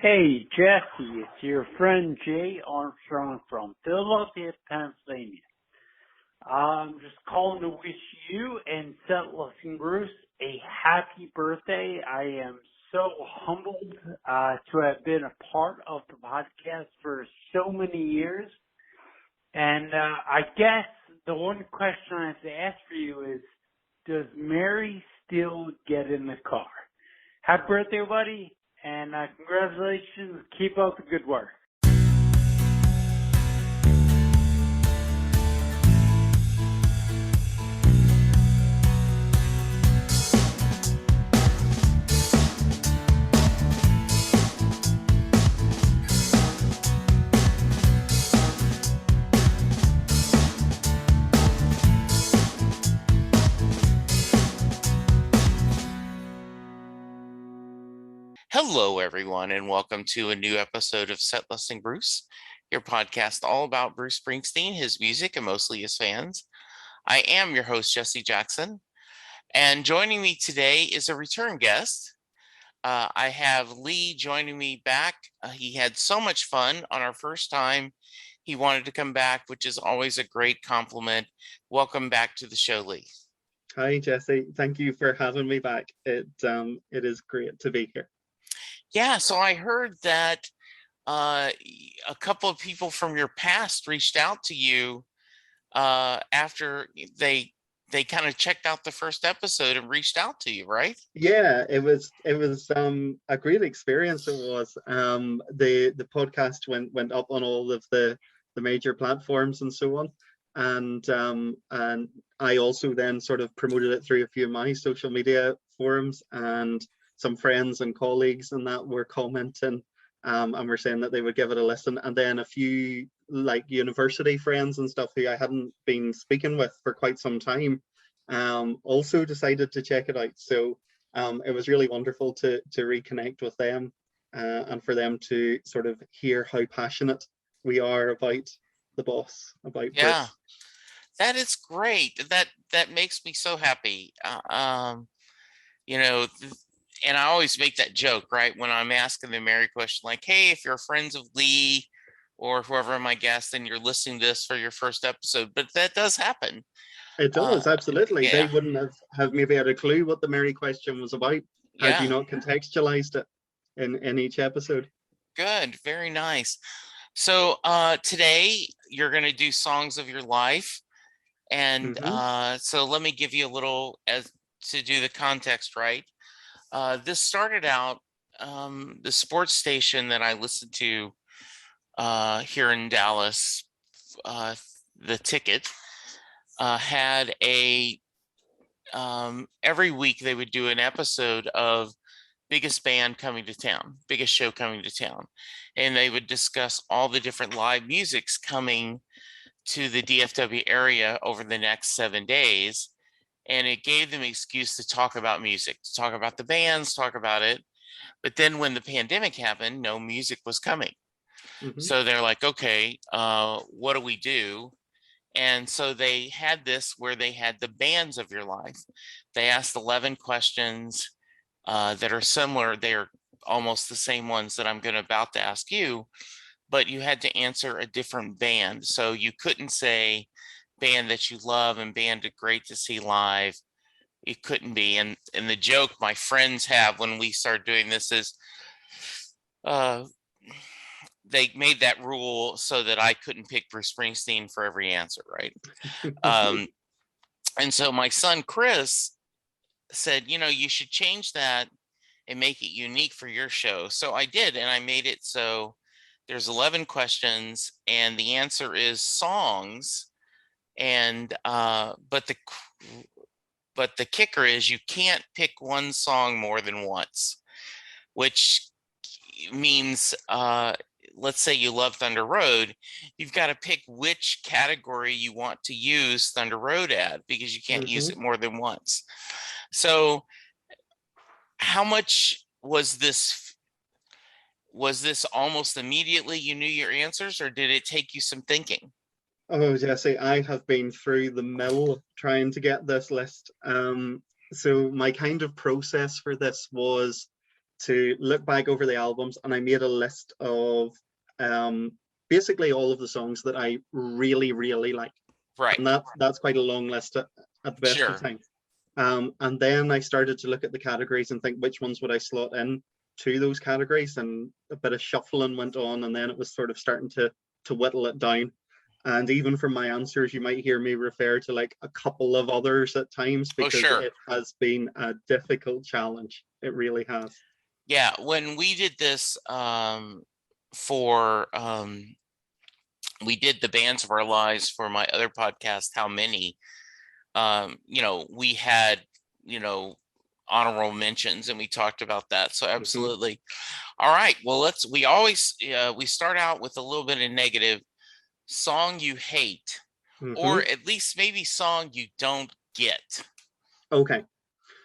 Hey, Jesse, it's your friend Jay Armstrong from Philadelphia, Pennsylvania. I'm just calling to wish you and Settles and Bruce a happy birthday. I am so humbled to have been a part of the podcast for so many years. And I guess the one question I have to ask for you is, does Mary still get in the car? Happy birthday, buddy, and congratulations. Keep up the good work. Hello, everyone, and welcome to a new episode of Set Listing Bruce, your podcast all about Bruce Springsteen, his music, and mostly his fans. I am your host, Jesse Jackson, and joining me today is a return guest. I have Lee joining me back. He had so much fun on our first time. He wanted to come back, which is always a great compliment. Welcome back to the show, Lee. Hi, Jesse. Thank you for having me back. It is great to be here. Yeah, so I heard that a couple of people from your past reached out to you after they kind of checked out the first episode and reached out to you, right? Yeah, it was a great experience. It was the podcast went up on all of the major platforms and so on, and I also then sort of promoted it through a few of my social media forums, and some friends and colleagues and that were commenting and were saying that they would give it a listen, and then a few like university friends and stuff who I hadn't been speaking with for quite some time also decided to check it out. So it was really wonderful to reconnect with them and for them to sort of hear how passionate we are about the boss, about Bruce. That is great. That makes me so happy. You know, and I always make that joke, right? When I'm asking the Mary question, like, hey, if you're friends of Lee or whoever my guest and you're listening to this for your first episode, but that does happen. It does, absolutely. Yeah. They wouldn't have maybe had a clue what the Mary question was about had you not contextualized it in each episode. Good, very nice. So today you're going to do Songs of Your Life. And so let me give you a little to do the context, right? This started out, the sports station that I listened to here in Dallas, The Ticket, had every week they would do an episode of biggest band coming to town, biggest show coming to town. And they would discuss all the different live musics coming to the DFW area over the next 7 days. And it gave them an excuse to talk about music, to talk about the bands, talk about it. But then when the pandemic happened, no music was coming. So they're like, okay, what do we do? And so they had this where they had the bands of your life. They asked 11 questions that are similar. They're almost the same ones that I'm about to ask you, but you had to answer a different band. So you couldn't say band that you love and band great to see live. It couldn't be. And the joke my friends have when we start doing this is they made that rule so that I couldn't pick Bruce Springsteen for every answer, right? And so my son Chris said, you should change that and make it unique for your show. So I did, and I made it so there's 11 questions and the answer is songs. And but the kicker is you can't pick one song more than once, which means let's say you love Thunder Road, you've got to pick which category you want to use Thunder Road at, because you can't use it more than once. So how much was this almost immediately you knew your answers, or did it take you some thinking? Oh, Jesse, I have been through the mill trying to get this list. So my kind of process for this was to look back over the albums, and I made a list of basically all of the songs that I really, really like. Right. And that's quite a long list at the best Sure. of times. And then I started to look at the categories and think which ones would I slot in to those categories, and a bit of shuffling went on, and then it was sort of starting to whittle it down. And even from my answers, you might hear me refer to like a couple of others at times, Oh, because sure. it has been a difficult challenge. It really has. Yeah, when we did this for we did the bands of our lives for my other podcast, How Many, you know, we had, you know, honorable mentions, and we talked about that. So absolutely. All right. Well, we always we start out with a little bit of negative. Song you hate, or at least maybe song you don't get. Okay.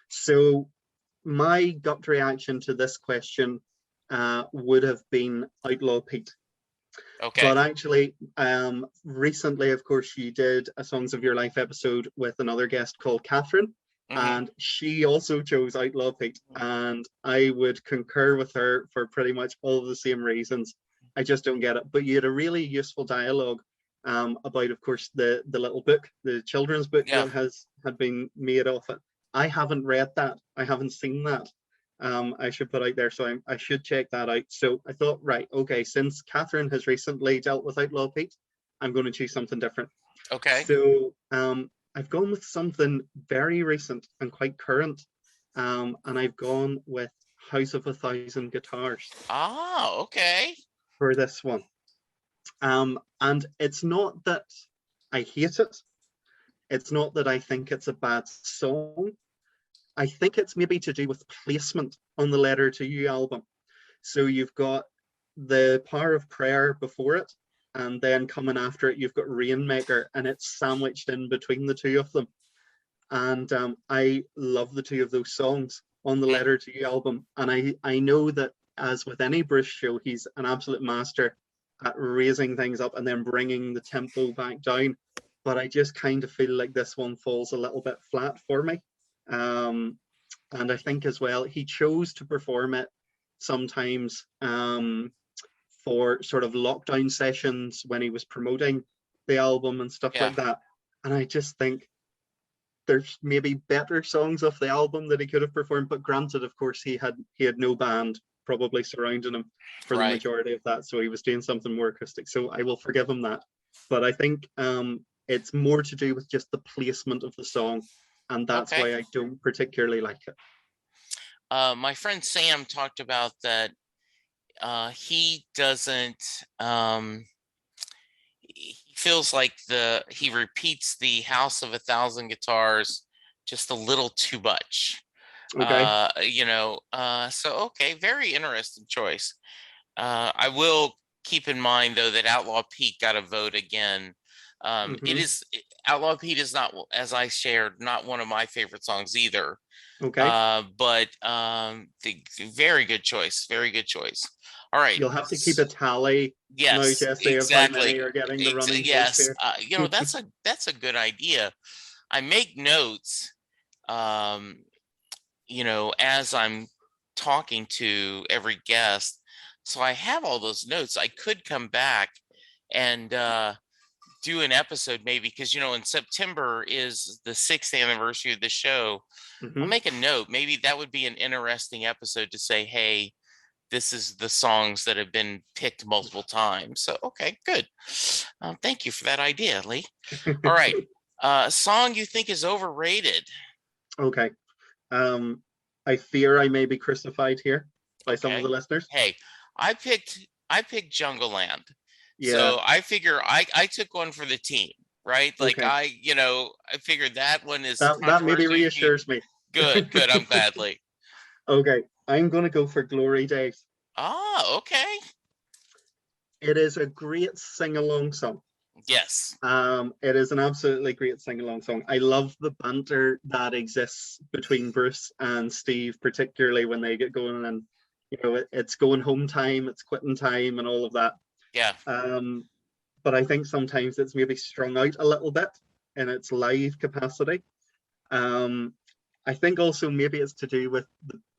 So my gut reaction to this question would have been Outlaw Pete. Okay. But actually, recently, of course, you did a Songs of Your Life episode with another guest called Catherine, and she also chose Outlaw Pete, and I would concur with her for pretty much all of the same reasons. I just don't get it. But you had a really useful dialogue about, of course, the little book, the children's book that had been made of it. I haven't read that. I haven't seen that. I should put out there, so I should check that out. So I thought, right, okay, since Catherine has recently dealt with Outlaw Pete, I'm going to choose something different. Okay. So I've gone with something very recent and quite current, and I've gone with House of a Thousand Guitars. Ah, okay. For this one. And it's not that I hate it. It's not that I think it's a bad song. I think it's maybe to do with placement on the Letter to You album. So you've got the Power of Prayer before it, and then coming after it, you've got Rainmaker, and it's sandwiched in between the two of them. And I love the two of those songs on the Letter to You album. And I know that, as with any Bruce show, he's an absolute master at raising things up and then bringing the tempo back down. But I just kind of feel like this one falls a little bit flat for me. And I think as well, he chose to perform it sometimes for sort of lockdown sessions when he was promoting the album and stuff like that. And I just think there's maybe better songs off the album that he could have performed. But granted, of course, he had no band probably surrounding him for the majority of that, so he was doing something more acoustic. So I will forgive him that. But I think it's more to do with just the placement of the song, and that's why I don't particularly like it. My friend Sam talked about that. He doesn't. He feels like he repeats the House of a Thousand Guitars just a little too much. You know. So very interesting choice. I will keep in mind though that Outlaw Pete got a vote again. It is Outlaw Pete is not, as I shared, not one of my favorite songs either. But very good choice. Very good choice. All right. You'll have to keep a tally. Yes, now, Jesse, exactly. of how many are getting the running yes. here. You know, that's a good idea. I make notes, you know, as I'm talking to every guest. So I have all those notes. I could come back and do an episode maybe, because, you know, in September is the 6th anniversary of the show. I'll make a note. Maybe that would be an interesting episode to say, hey, this is the songs that have been picked multiple times. So, okay, good. Thank you for that idea, Lee. All right. Song you think is overrated? Okay. I fear I may be crucified here by some of the listeners. Hey, I picked Jungle Land. Yeah. So I figure I took one for the team, right? Like I figured that one is that maybe reassures me. Good. I'm glad, Lee. Okay, I'm going to go for Glory Days. Ah, okay. It is a great sing-along song. Yes. It is an absolutely great sing-along song. I love the banter that exists between Bruce and Steve, particularly when they get going, and you know it's going home time, it's quitting time, and all of that. Yeah. But I think sometimes it's maybe strung out a little bit in its live capacity. I think also maybe it's to do with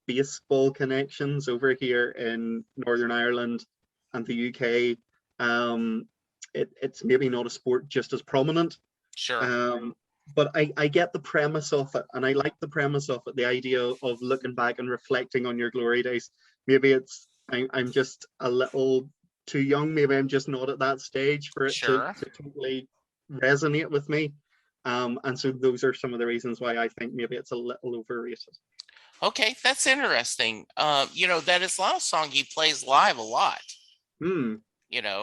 baseball connections over here in Northern Ireland and the UK. It's maybe not a sport just as prominent. Sure. But I get the premise of it, and I like the premise of it, the idea of looking back and reflecting on your glory days. Maybe I'm just a little too young. Maybe I'm just not at that stage for it Sure. to totally resonate with me. And so those are some of the reasons why I think maybe it's a little overrated. Okay, that's interesting. That Islao song he plays live a lot.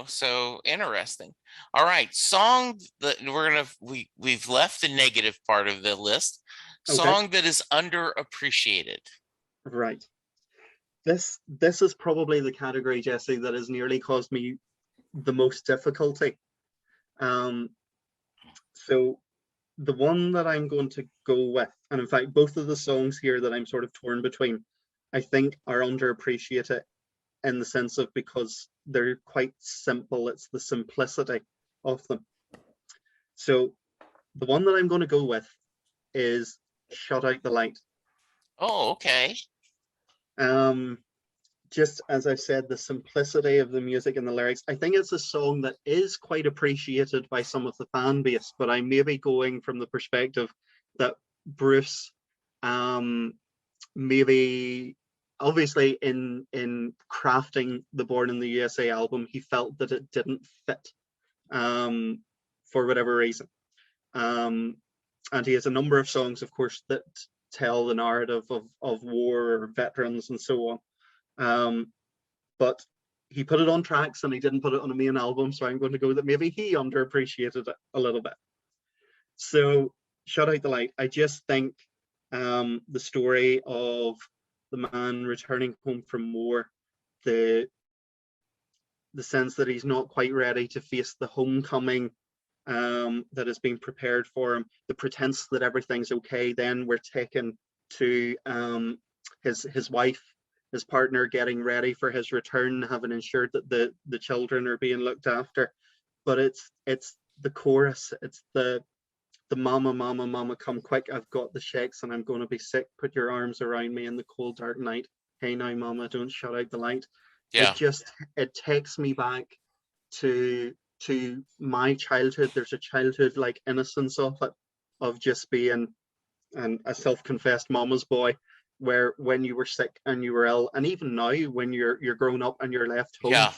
So interesting. All right, song that we've left the negative part of the list. Song that is underappreciated. Right. This is probably the category, Jesse, that has nearly caused me the most difficulty. So the one that I'm going to go with, and in fact, both of the songs here that I'm sort of torn between, I think are underappreciated in the sense of because they're quite simple. It's the simplicity of them. So the one that I'm going to go with is Shut Out the Light. Oh, okay. Just as I've said, the simplicity of the music and the lyrics. I think it's a song that is quite appreciated by some of the fan base, but I may be going from the perspective that Bruce, maybe obviously in crafting the Born in the USA album, he felt that it didn't fit for whatever reason. And he has a number of songs, of course, that tell the narrative of war or veterans and so on. But he put it on tracks and he didn't put it on a main album, so I'm going to go that maybe he underappreciated it a little bit. So Shut Out the Light, I just think the story of the man returning home from war, the sense that he's not quite ready to face the homecoming that is being prepared for him, the pretense that everything's okay, then we're taken to his wife, his partner, getting ready for his return, having ensured that the children are being looked after. But it's the chorus, it's the mama, mama, mama, come quick, I've got the shakes and I'm going to be sick, put your arms around me in the cold dark night, hey now mama, don't shut out the light. Yeah. It takes me back to my childhood. There's a childhood like innocence of it, of just being a self-confessed mama's boy, where when you were sick and you were ill, and even now when you're grown up and you're left home,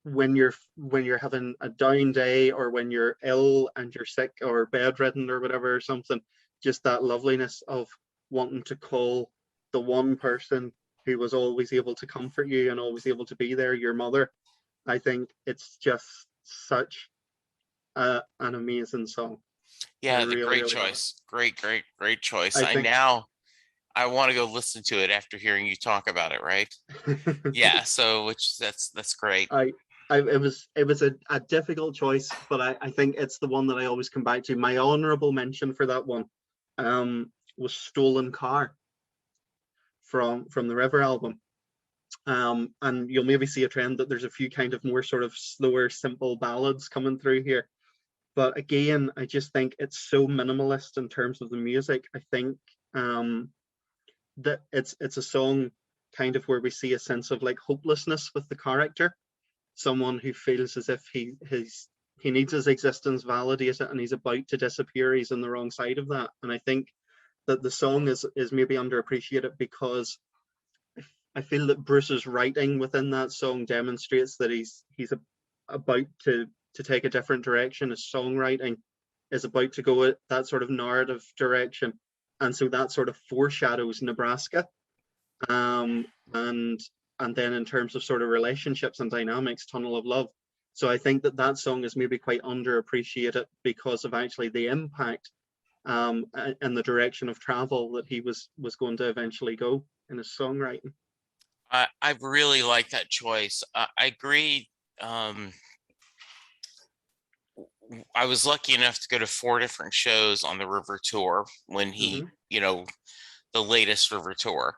when you're having a down day or when you're ill and you're sick or bedridden or whatever or something, just that loveliness of wanting to call the one person who was always able to comfort you and always able to be there, your mother. I think it's just such an amazing song. Yeah, the great choice. Great choice. I want to go listen to it after hearing you talk about it, right? Yeah, so that's great. It was a difficult choice, but I think it's the one that I always come back to. My honorable mention for that one was Stolen Car from the River album. And you'll maybe see a trend that there's a few kind of more sort of slower, simple ballads coming through here. But again, I just think it's so minimalist in terms of the music. I think that it's a song kind of where we see a sense of like hopelessness with the character, someone who feels as if he needs his existence validated and he's about to disappear. He's on the wrong side of that. And I think that the song is maybe underappreciated because I feel that Bruce's writing within that song demonstrates that he's about to take a different direction. His songwriting is about to go that sort of narrative direction, and so that sort of foreshadows Nebraska. And then in terms of sort of relationships and dynamics, Tunnel of Love. So I think that song is maybe quite underappreciated because of actually the impact and the direction of travel that he was going to eventually go in his songwriting. I really like that choice. I agree. I was lucky enough to go to 4 different shows on the River Tour when he, the latest River Tour.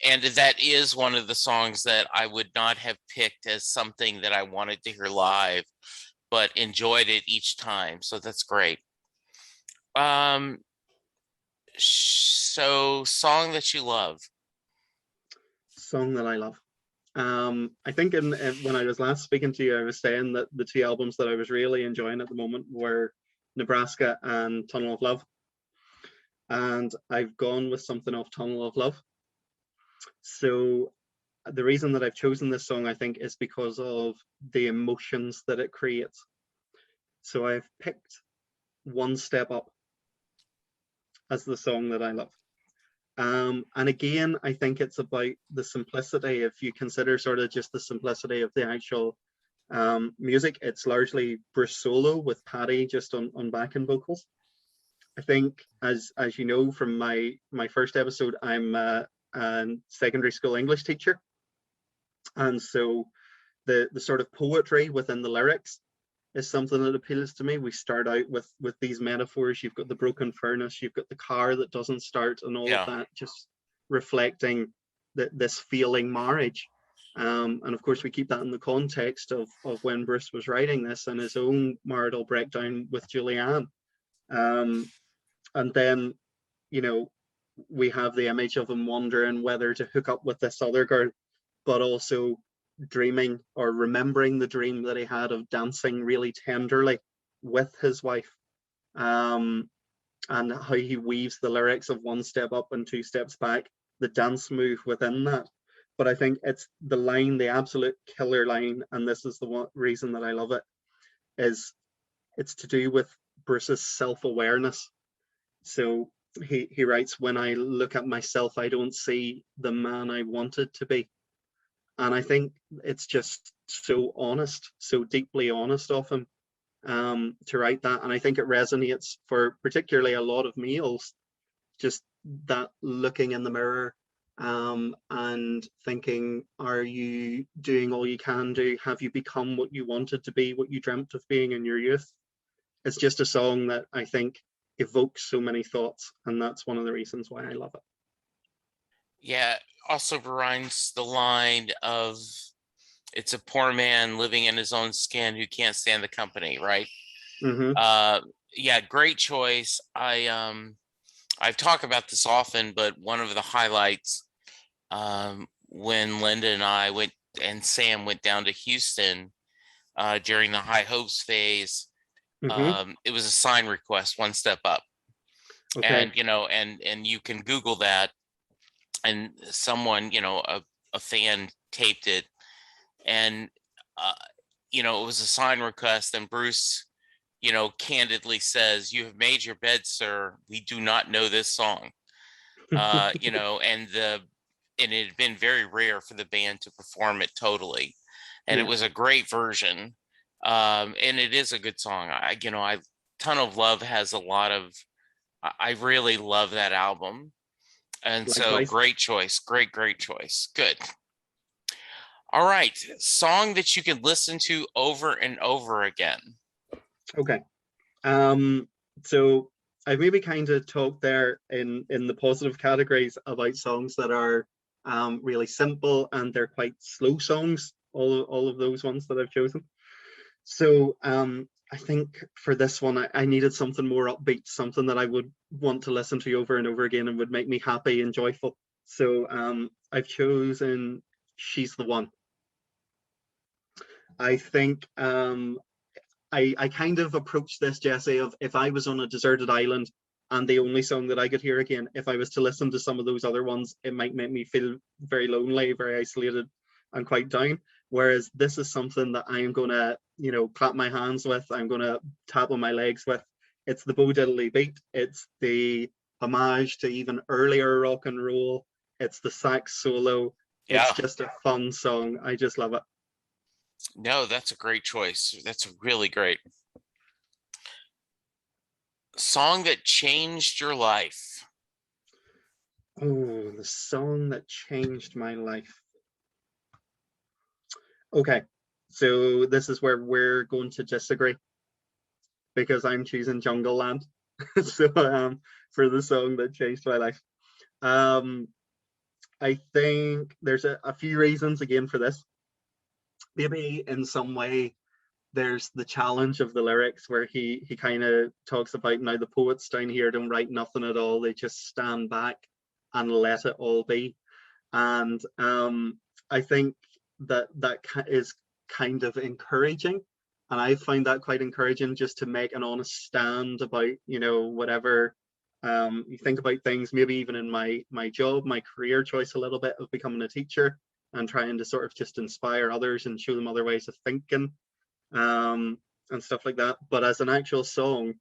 And that is one of the songs that I would not have picked as something that I wanted to hear live, but enjoyed it each time. So that's great. So song that you love. Song that I love. I think when I was last speaking to you, I was saying that the two albums that I was really enjoying at the moment were Nebraska and Tunnel of Love. And I've gone with something off Tunnel of Love. So the reason that I've chosen this song, I think, is because of the emotions that it creates. So I've picked One Step Up as the song that I love. And again, I think it's about the simplicity. If you consider sort of just the simplicity of the actual music, it's largely Bruce solo with Paddy just on backing vocals. I think, as you know from my first episode, I'm a secondary school English teacher, and so the sort of poetry within the lyrics is something that appeals to me. We start out with these metaphors. You've got the broken furnace, you've got the car that doesn't start, and all of that just reflecting this failing marriage. And of course, we keep that in the context of when Bruce was writing this and his own marital breakdown with Julianne. And then, you know, we have the image of him wondering whether to hook up with this other girl, but also dreaming or remembering the dream that he had of dancing really tenderly with his wife, and how he weaves the lyrics of one step up and two steps back, the dance move within that. But I think it's the line, the absolute killer line, and this is the one reason that I love it, is it's to do with Bruce's self-awareness. So he writes, when I look at myself, I don't see the man I wanted to be. And I think it's just so honest, so deeply honest of him to write that. And I think it resonates for particularly a lot of males, just that looking in the mirror and thinking, are you doing all you can do? Have you become what you wanted to be, what you dreamt of being in your youth? It's just a song that I think evokes so many thoughts, and that's one of the reasons why I love it. Yeah, also reminds the line of, it's a poor man living in his own skin who can't stand the company, right? Mm-hmm. Yeah, great choice. I've talked about this often, but one of the highlights when Linda and I went and Sam went down to Houston during the High Hopes phase, it was a sign request, One Step Up. Okay. And you know, and you can Google that, and someone, you know, a fan taped it, and you know, it was a sign request, and Bruce, you know, candidly says, "You have made your bed, sir. We do not know this song." You know, and it had been very rare for the band to perform it totally, and it was a great version. And it is a good song. You know, Ton of Love has a lot of, I really love that album. And so great choice. Great choice. Good. All right. Song that you can listen to over and over again. Okay. So I maybe kind of talked there in the positive categories about songs that are really simple and they're quite slow songs, all of those ones that I've chosen. So I think for this one, I needed something more upbeat, something that I would want to listen to over and over again and would make me happy and joyful. So I've chosen She's the One. I think I kind of approached this, Jesse, of if I was on a deserted island and the only song that I could hear again, if I was to listen to some of those other ones, it might make me feel very lonely, very isolated and quite down. Whereas this is something that I am going to, you know, clap my hands with, I'm going to tap on my legs with. It's the Bo Diddley beat. It's the homage to even earlier rock and roll. It's the sax solo. Yeah. It's just a fun song. I just love it. No, that's a great choice. That's really great. Song that changed your life. Oh, the song that changed my life. Okay, so this is where we're going to disagree because I'm choosing Jungle Land. So for the song that changed my life. I think there's a few reasons again for this. Maybe in some way there's the challenge of the lyrics where he kind of talks about, now the poets down here don't write nothing at all, they just stand back and let it all be. And I think that is kind of encouraging, and I find that quite encouraging, just to make an honest stand about, you know, whatever you think about things. Maybe even in my job, my career choice, a little bit of becoming a teacher and trying to sort of just inspire others and show them other ways of thinking, and stuff like that. But as an actual song,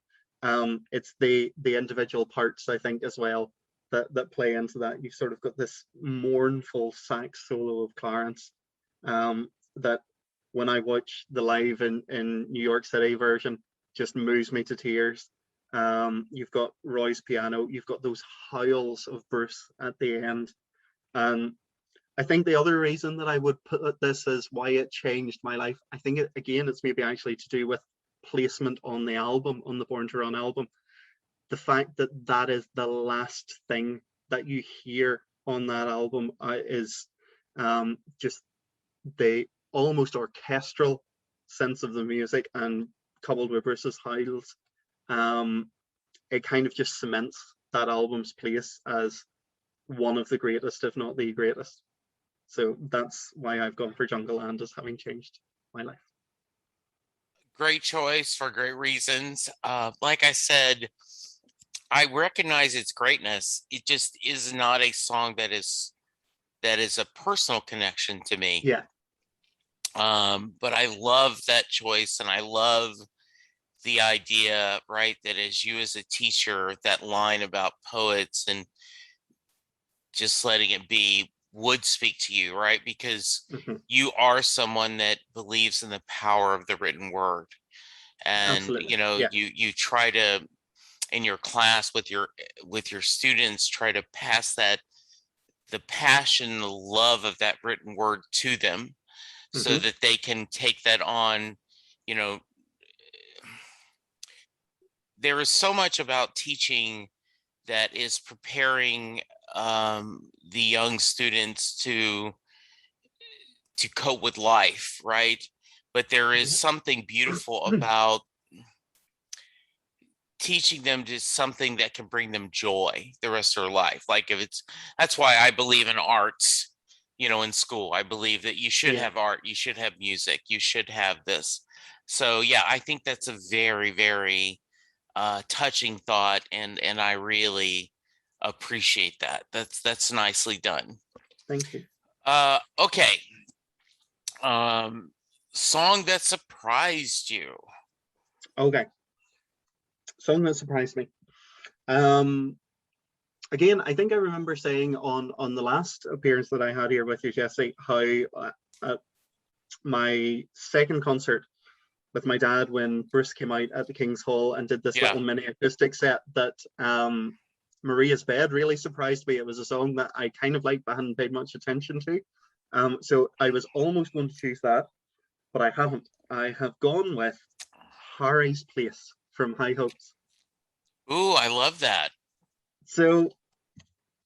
it's the individual parts, I think, as well, that play into that. You've sort of got this mournful sax solo of Clarence, that when I watch the live in New York City version, just moves me to tears. You've got Roy's piano, you've got those howls of Bruce at the end. And I think the other reason that I would put this as why it changed my life, I think again, it's maybe actually to do with placement on the album, on the Born to Run album. The fact that that is the last thing that you hear on that album is just the almost orchestral sense of the music, and coupled with Bruce's howls, it kind of just cements that album's place as one of the greatest, if not the greatest. So that's why I've gone for Jungle Land as having changed my life. Great choice for great reasons. Like I said, I recognize its greatness. It just is not a song that is a personal connection to me. Yeah. But I love that choice, and I love the idea, right, that as you as a teacher, that line about poets and just letting it be would speak to you, right? Because you are someone that believes in the power of the written word. And Absolutely. you know, Yeah. you try to, in your class with your students, try to pass that, the passion, the love of that written word to them, so that they can take that on. You know, there is so much about teaching that is preparing the young students to cope with life, right? But there is something beautiful about teaching them to something that can bring them joy the rest of their life. Like that's why I believe in arts, you know, in school. I believe that you should have art, you should have music, you should have this. So yeah, I think that's a very, very touching thought, and I really appreciate that. That's nicely done. Thank you. Okay. Song that surprised you. Okay. Song that surprised me. Again, I think I remember saying on the last appearance that I had here with you, Jesse, how at my second concert with my dad, when Bruce came out at the King's Hall and did this little mini acoustic set, that Maria's Bed really surprised me. It was a song that I kind of liked but hadn't paid much attention to. So I was almost going to choose that, but I haven't. I have gone with Harry's Place from High Hopes. Ooh, I love that. So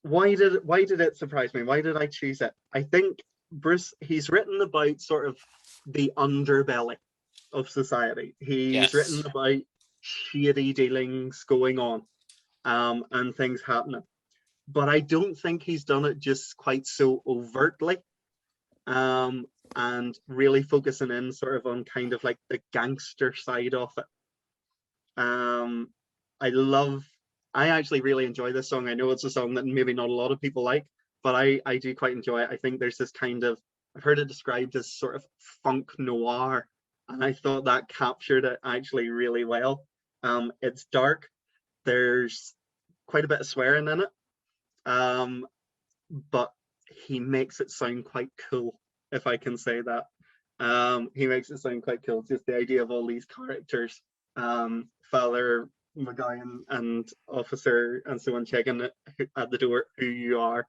why did it surprise me? Why did I choose it? I think Bruce, he's written about sort of the underbelly of society. He's written about shady dealings going on, and things happening. But I don't think he's done it just quite so overtly, and really focusing in sort of on kind of like the gangster side of it. I actually really enjoy this song. I know it's a song that maybe not a lot of people like, but I do quite enjoy it. I think there's this kind of, I've heard it described as sort of funk noir, and I thought that captured it actually really well. It's dark. There's quite a bit of swearing in it, but he makes it sound quite cool, if I can say that. He makes it sound quite cool. Just the idea of all these characters, Father McGowan and Officer and so on, checking at the door who you are.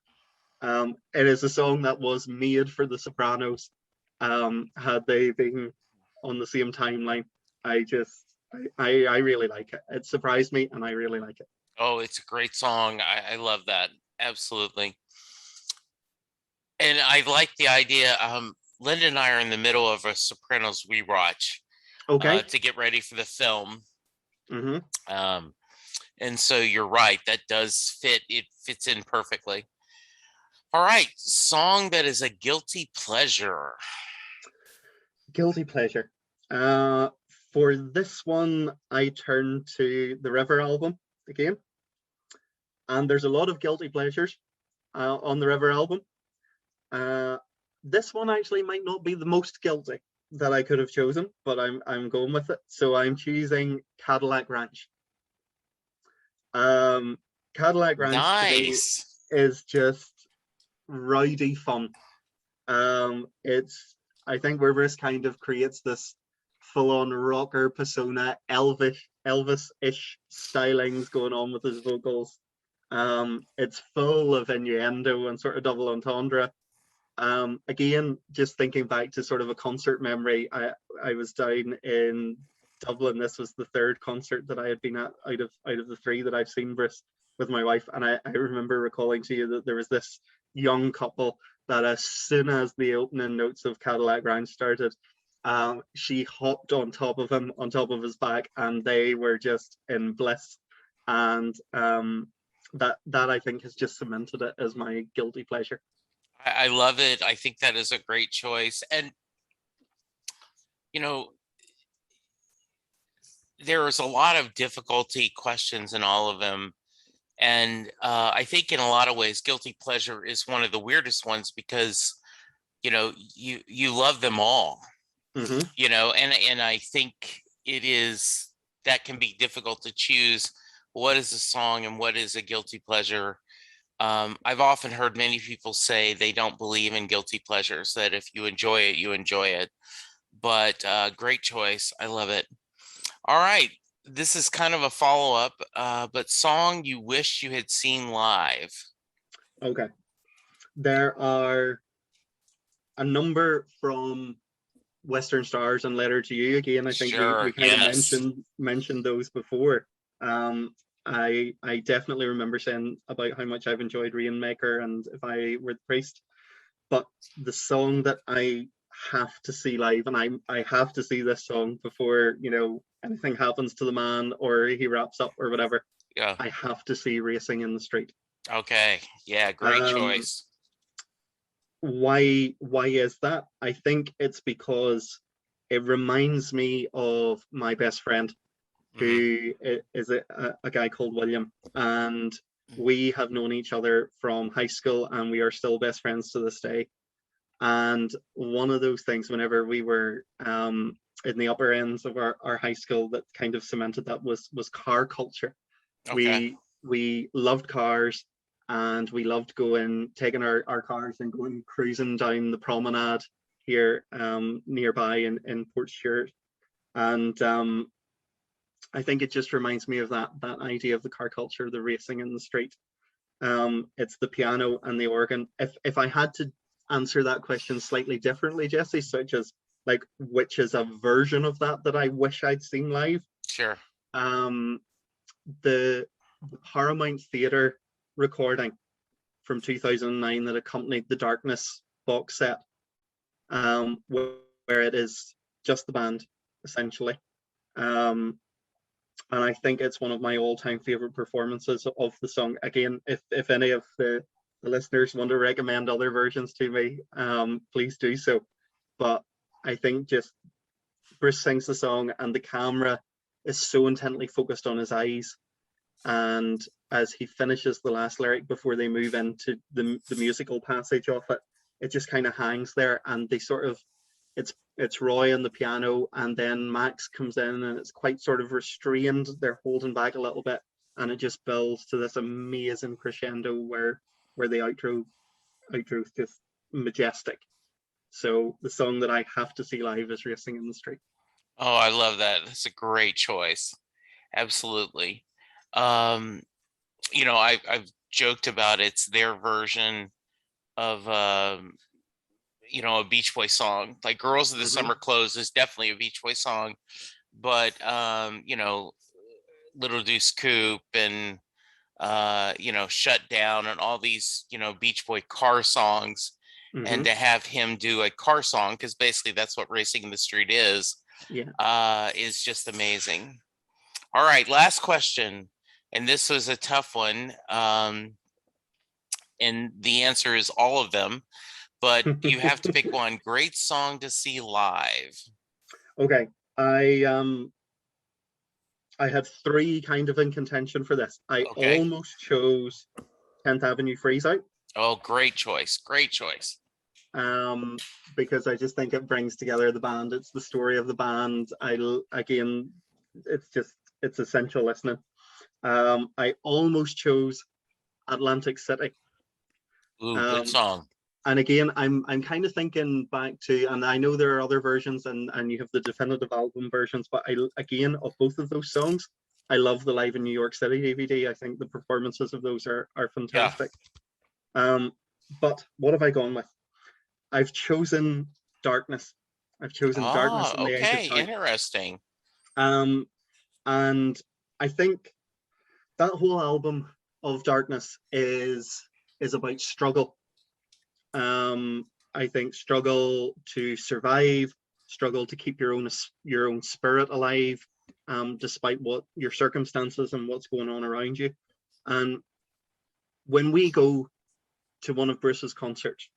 It is a song that was made for The Sopranos, had they been on the same timeline. I really like it. It surprised me, and I really like it. Oh, it's a great song. I love that. Absolutely. And I like the idea. Linda and I are in the middle of a Sopranos rewatch, to get ready for the film. And so you're right. That does fit. It fits in perfectly. All right, song that is a guilty pleasure. Guilty pleasure. For this one, I turn to the River album again, and there's a lot of guilty pleasures on the River album. This one actually might not be the most guilty that I could have chosen, but I'm going with it. So I'm choosing Cadillac Ranch. Cadillac Ranch to me Nice. is just rowdy fun. It's I think Rivers kind of creates this full-on rocker persona, Elvis-ish stylings going on with his vocals. It's full of innuendo and sort of double entendre. Again, just thinking back to sort of a concert memory, I was down in Dublin. This was the third concert that I had been at out of the three that I've seen, Bruce, with my wife. And I remember recalling to you that there was this young couple that as soon as the opening notes of Cadillac Ranch started, she hopped on top of him, on top of his back, and they were just in bliss. And that I think has just cemented it as my guilty pleasure. I love it. I think that is a great choice. And, you know, there's a lot of difficulty questions in all of them. And I think in a lot of ways, guilty pleasure is one of the weirdest ones because, you know, you love them all, Mm-hmm. you know, and I think it is, that can be difficult to choose what is a song and what is a guilty pleasure. I've often heard many people say they don't believe in guilty pleasures, that if you enjoy it, you enjoy it. But great choice. I love it. All right. This is kind of a follow-up, but song you wish you had seen live. Okay. There are a number from Western Stars and Letter to You. Again, I think Sure, we kind of yes. mentioned those before. I definitely remember saying about how much I've enjoyed Rainmaker and If I Were the Priest. But the song that I have to see live, and I have to see this song before, you know, anything happens to the man or he wraps up or whatever. Yeah. I have to see Racing in the Street. Okay. Yeah, great choice. Why is that? I think it's because it reminds me of my best friend, who is a guy called William, and we have known each other from high school and we are still best friends to this day. And one of those things, whenever we were in the upper ends of our high school, that kind of cemented that was car culture. Okay. We loved cars, and we loved taking our cars and going cruising down the promenade here nearby in Port Stewart. And I think it just reminds me of that idea of the car culture, the racing in the street. It's the piano and the organ. If I had to answer that question slightly differently, Jesse, such as like which is a version of that I wish I'd seen live. Sure. The Paramount Theatre recording from 2009 that accompanied the Darkness box set, where it is just the band essentially. And I think it's one of my all-time favorite performances of the song. Again, if any of the listeners want to recommend other versions to me, please do so. But I think just Bruce sings the song and the camera is so intently focused on his eyes. And as he finishes the last lyric before they move into the musical passage of it, it just kind of hangs there, and they sort of, it's Roy on the piano, and then Max comes in, and it's quite sort of restrained. They're holding back a little bit, and it just builds to this amazing crescendo where the outro is just majestic. So the song that I have to see live is Racing in the Street. Oh, I love that. That's a great choice. Absolutely. You know, I've joked about it's their version of you know, a Beach Boy song. Like Girls of the Summer Clothes is definitely a Beach Boy song, but you know, Little Deuce Coupe and you know, Shut Down and all these, you know, Beach Boy car songs, and to have him do a car song, because basically that's what Racing in the Street is just amazing. All right, last question, and this was a tough one. and the answer is all of them, but you have to pick one. Great song to see live. Okay, I had three kind of in contention for this. I Okay. almost chose 10th Avenue Freeze Out. Oh, great choice. Great choice. Because I just think it brings together the band. It's the story of the band. Again, it's essential listening. I almost chose Atlantic City. Ooh, good song. And again, I'm kind of thinking back to, and I know there are other versions, and you have the definitive album versions, but again, of both of those songs, I love the Live in New York City DVD. I think the performances of those are fantastic. Yeah. But what have I gone with? I've chosen Darkness. I've chosen Darkness in the Age of Time. Interesting. And I think that whole album of Darkness is about struggle. I think struggle to survive, struggle to keep your own spirit alive, despite what your circumstances and what's going on around you. And when we go to one of Bruce's concerts,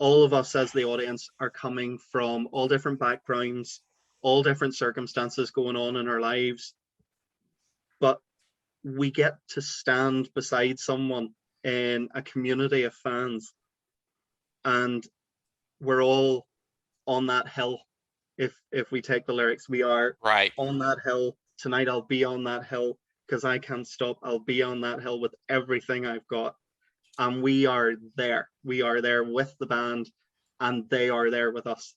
all of us as the audience are coming from all different backgrounds, all different circumstances going on in our lives, but we get to stand beside someone in a community of fans, and we're all on that hill. If we take the lyrics, we are right on that hill tonight. I'll be on that hill because I can't stop. I'll be on that hill with everything I've got. And we are there with the band, and they are there with us.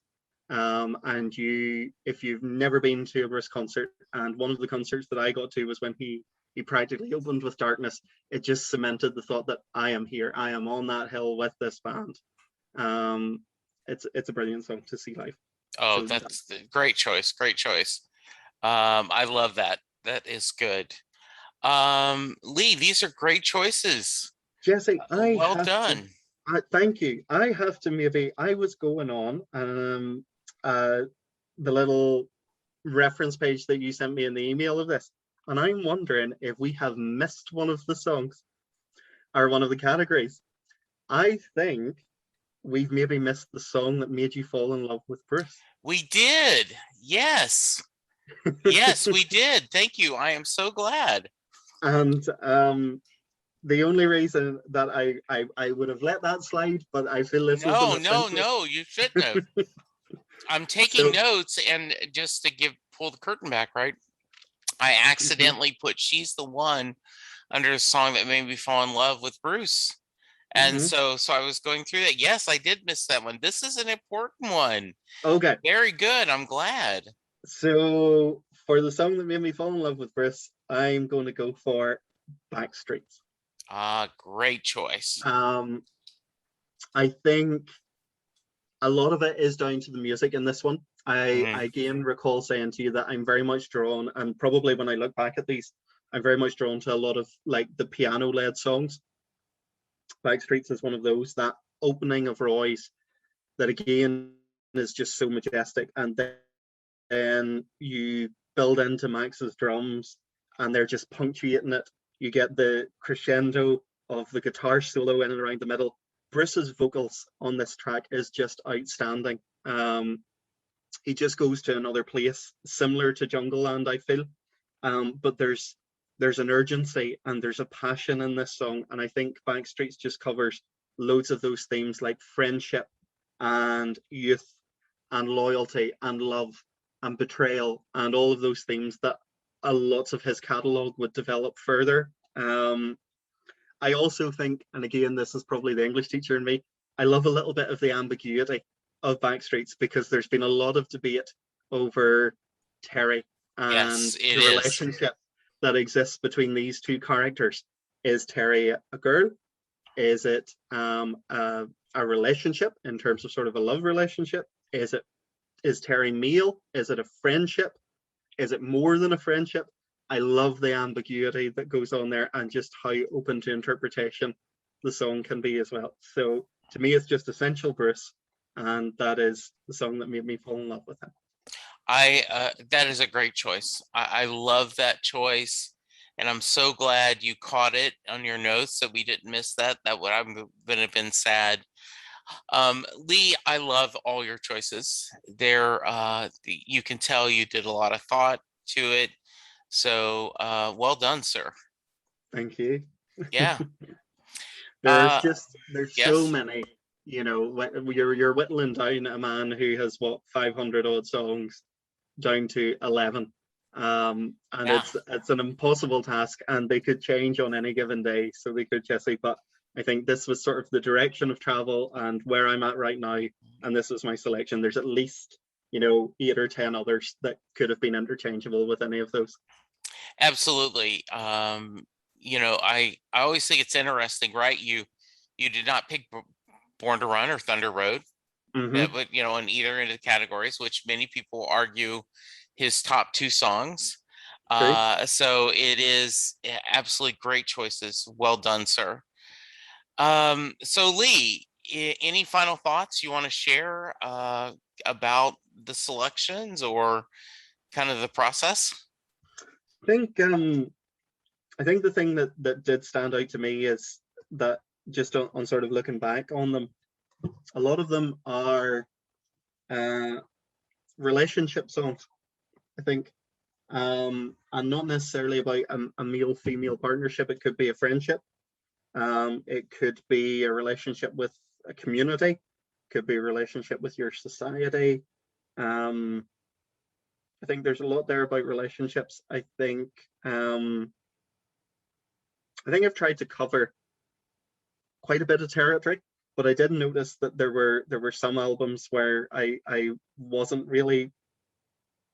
And if you've never been to a Bruce concert, and one of the concerts that I got to was when he practically opened with Darkness, it just cemented the thought that I am here, I am on that hill with this band. It's a brilliant song to see live. Oh, So that's great choice. I love that. That is good. Lee, these are great choices. Jesse, well done. Thank you. I have to I was going on the little reference page that you sent me in the email of this, and I'm wondering if we have missed one of the songs or one of the categories. I think we've maybe missed the song that made you fall in love with Bruce. We did. Yes. Yes, we did. Thank you. I am so glad. And the only reason that I would have let that slide, but I feel this was No, you shouldn't have. I'm taking notes, and just to pull the curtain back, right? I accidentally put "She's the One" under a song that made me fall in love with Bruce. And so I was going through that. Yes, I did miss that one. This is an important one. Okay. Very good. I'm glad. So for the song that made me fall in love with Bruce, I'm going to go for Backstreets. Great choice. I think a lot of it is down to the music in this one. I again recall saying to you that I'm very much drawn, and probably when I look back at these, I'm very much drawn to a lot of like the piano-led songs. Backstreets is one of those. That opening of Roy's, that again is just so majestic, and then you build into Max's drums, and they're just punctuating it. You get the crescendo of the guitar solo in and around the middle. Bruce's vocals on this track is just outstanding. He just goes to another place, similar to Jungleland, I feel. But there's an urgency and there's a passion in this song, and I think Backstreets just covers loads of those themes like friendship and youth and loyalty and love and betrayal and all of those themes that lots of his catalogue would develop further. I also think, and again, this is probably the English teacher in me, I love a little bit of the ambiguity of Backstreets, because there's been a lot of debate over Terry and the relationship that exists between these two characters. Is Terry a girl? Is it a relationship in terms of sort of a love relationship? Is Terry male? Is it a friendship? Is it more than a friendship? I love the ambiguity that goes on there, and just how open to interpretation the song can be as well. So to me, it's just essential Bruce, and that is the song that made me fall in love with him. That is a great choice. I love that choice, And I'm so glad you caught it on your notes so we didn't miss that. That would have been sad. Lee, I love all your choices. You can tell you did a lot of thought to it. So well done, sir. Thank you. Yeah. There's so Yes. many, you're whittling down a man who has 500 odd songs down to 11. And Yeah. it's an impossible task, and they could change on any given day, so they could, Jesse, but I think this was sort of the direction of travel and where I'm at right now, and this was my selection. There's at least 8 or 10 others that could have been interchangeable with any of those. Absolutely. I always think it's interesting, right? You did not pick Born to Run or Thunder Road, Mm-hmm. but in either of the categories, which many people argue his top 2 songs. True. So it is absolutely great choices. Well done, sir. So Lee, any final thoughts you want to share about the selections or kind of the process? I think the thing that did stand out to me is that, just on sort of looking back on them, a lot of them are relationship songs, I think, and not necessarily about a male-female partnership. It could be a friendship. It could be a relationship with a community. Could be a relationship with your society. I think there's a lot there about relationships. I think I've tried to cover quite a bit of territory, but I did notice that there were some albums where I wasn't really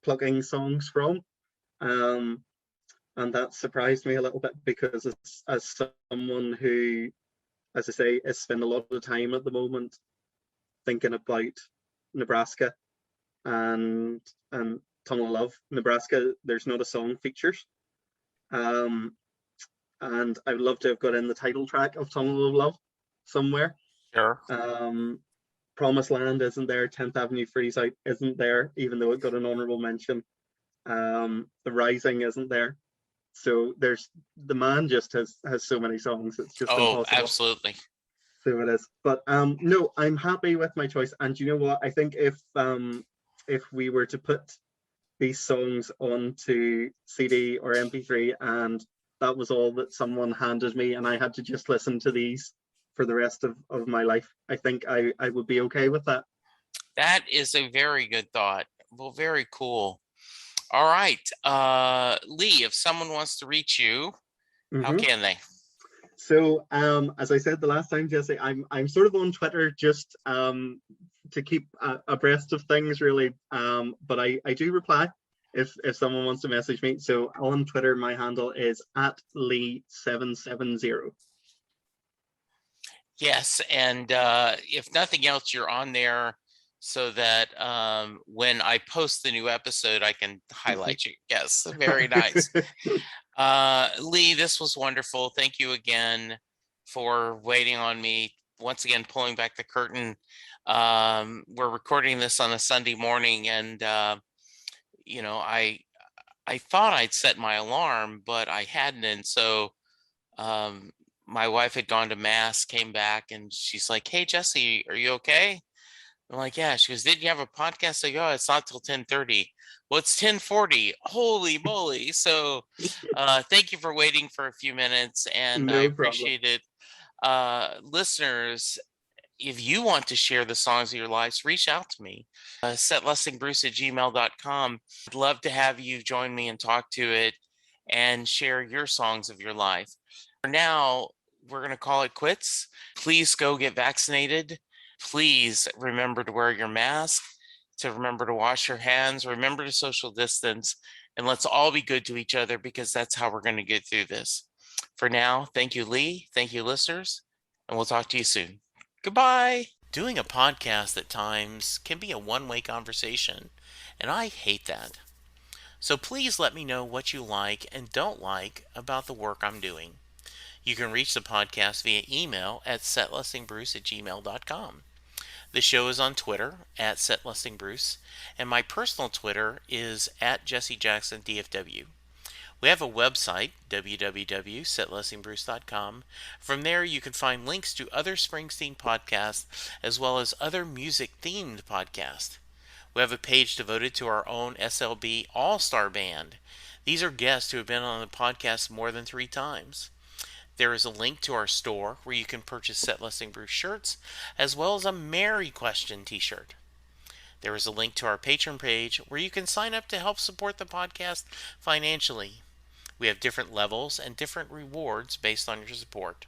plugging songs from, and that surprised me a little bit, because as someone who, as I say, is spend a lot of time at the moment thinking about Nebraska and Tunnel of Love. Nebraska, there's not a song features, and I would love to have got in the title track of Tunnel of Love somewhere. Sure. Promised Land isn't there. 10th Avenue Freeze Out isn't there, even though it got an honorable mention. The Rising isn't there. So the man just has so many songs. It's just impossible. Absolutely. So it is. But no, I'm happy with my choice. And you know what? I think if we were to put these songs onto CD or MP3, and that was all that someone handed me, and I had to just listen to these for the rest of my life, I think I would be okay with that. That is a very good thought. Well, very cool. All right. Lee, if someone wants to reach you, how can they? So as I said the last time, Jesse, I'm sort of on Twitter just to keep abreast of things, really. But I do reply if someone wants to message me. So on Twitter, my handle is @Lee770. Yes, and if nothing else, you're on there so that when I post the new episode, I can highlight you. Yes, very nice. Lee, this was wonderful. Thank you again for waiting on me. Once again, pulling back the curtain. We're recording this on a Sunday morning, and I thought I'd set my alarm, but I hadn't, and so my wife had gone to mass, came back, and she's like, "Hey, Jesse, are you okay?" I'm like, "Yeah." She goes, "Didn't you have a podcast?" I go, "Oh, it's not till 10:30. Well, it's 10:40. Holy moly. So thank you for waiting for a few minutes, and I No problem. appreciate it. Listeners, if you want to share the songs of your lives, reach out to me. setlustingbruce@gmail.com. I'd love to have you join me and talk to it and share your songs of your life. For now, we're going to call it quits. Please go get vaccinated. Please remember to wear your mask, to remember to wash your hands, remember to social distance, and let's all be good to each other, because that's how we're going to get through this. For now, thank you, Lee. Thank you, listeners, and we'll talk to you soon. Goodbye. Doing a podcast at times can be a one-way conversation, and I hate that. So please let me know what you like and don't like about the work I'm doing. You can reach the podcast via email at setlustingbruce@gmail.com. The show is on Twitter at setlustingbruce, and my personal Twitter is at JesseJacksonDFW. We have a website, www.setlistingbruce.com. From there, you can find links to other Springsteen podcasts as well as other music-themed podcasts. We have a page devoted to our own SLB All-Star Band. These are guests who have been on the podcast more than 3 times. There is a link to our store where you can purchase Set Listing Bruce shirts as well as a Mary Question t-shirt. There is a link to our Patreon page where you can sign up to help support the podcast financially. We have different levels and different rewards based on your support.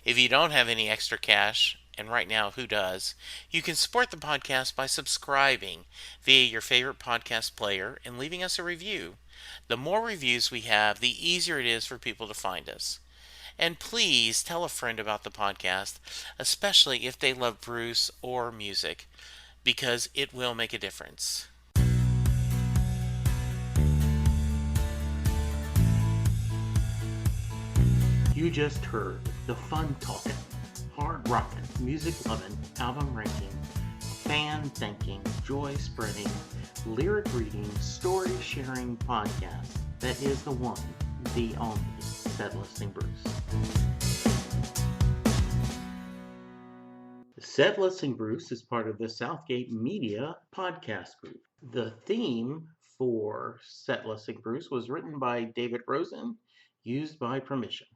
If you don't have any extra cash, and right now who does, you can support the podcast by subscribing via your favorite podcast player and leaving us a review. The more reviews we have, the easier it is for people to find us. And please tell a friend about the podcast, especially if they love Bruce or music, because it will make a difference. You just heard the fun talking, hard rocking, music loving, album ranking, fan thinking, joy spreading, lyric reading, story sharing podcast that is the one, the only Set Listing Bruce. Set Listing Bruce is part of the Southgate Media podcast group. The theme for Set Listing Bruce was written by David Rosen, used by permission.